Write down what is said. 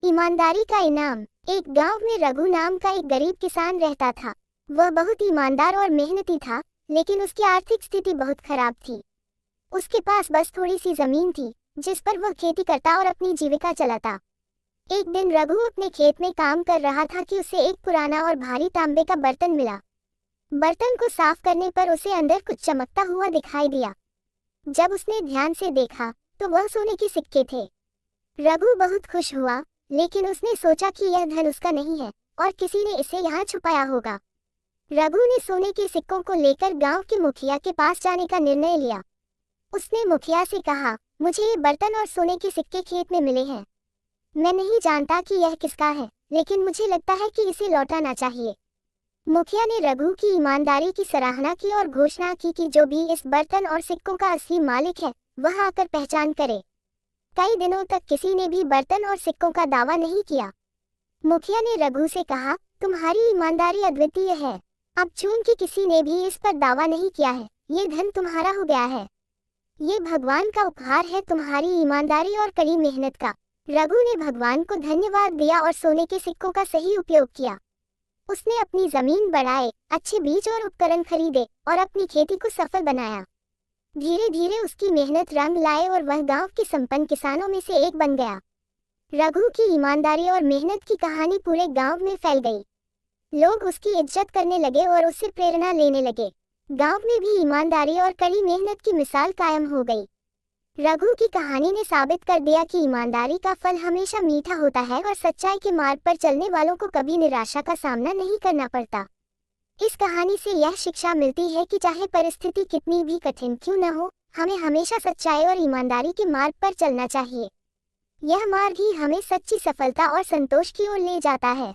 ईमानदारी का इनाम। एक गांव में रघु नाम का एक गरीब किसान रहता था। वह बहुत ईमानदार और मेहनती था, लेकिन उसकी आर्थिक स्थिति बहुत खराब थी। उसके पास बस थोड़ी सी जमीन थी, जिस पर वह खेती करता और अपनी जीविका चलाता। एक दिन रघु अपने खेत में काम कर रहा था कि उसे एक पुराना और भारी तांबे का बर्तन मिला। बर्तन को साफ करने पर उसे अंदर कुछ चमकता हुआ दिखाई दिया। जब उसने ध्यान से देखा तो वह सोने के सिक्के थे। रघु बहुत खुश हुआ, लेकिन उसने सोचा कि यह धन उसका नहीं है और किसी ने इसे यहाँ छुपाया होगा। रघु ने सोने के सिक्कों को लेकर गांव के मुखिया के पास जाने का निर्णय लिया। उसने मुखिया से कहा, मुझे ये बर्तन और सोने के सिक्के खेत में मिले हैं। मैं नहीं जानता कि यह किसका है, लेकिन मुझे लगता है कि इसे लौटाना चाहिए। मुखिया ने रघु की ईमानदारी की सराहना की और घोषणा की कि जो भी इस बर्तन और सिक्कों का असली मालिक है, वह आकर पहचान करे। कई दिनों तक किसी ने भी बर्तन और सिक्कों का दावा नहीं किया। मुखिया ने रघु से कहा, तुम्हारी ईमानदारी अद्वितीय है। अब चूंकि किसी ने भी इस पर दावा नहीं किया है, ये धन तुम्हारा हो गया है। ये भगवान का उपहार है, तुम्हारी ईमानदारी और कड़ी मेहनत का। रघु ने भगवान को धन्यवाद दिया और सोने के सिक्कों का सही उपयोग किया। उसने अपनी जमीन बढ़ाए, अच्छे बीज और उपकरण खरीदे और अपनी खेती को सफल बनाया। धीरे धीरे उसकी मेहनत रंग लाए और वह गांव के संपन्न किसानों में से एक बन गया। रघु की ईमानदारी और मेहनत की कहानी पूरे गांव में फैल गई। लोग उसकी इज्जत करने लगे और उससे प्रेरणा लेने लगे। गांव में भी ईमानदारी और कड़ी मेहनत की मिसाल कायम हो गई। रघु की कहानी ने साबित कर दिया कि ईमानदारी का फल हमेशा मीठा होता है और सच्चाई के मार्ग पर चलने वालों को कभी निराशा का सामना नहीं करना पड़ता। इस कहानी से यह शिक्षा मिलती है कि चाहे परिस्थिति कितनी भी कठिन क्यों न हो, हमें हमेशा सच्चाई और ईमानदारी के मार्ग पर चलना चाहिए। यह मार्ग ही हमें सच्ची सफलता और संतोष की ओर ले जाता है।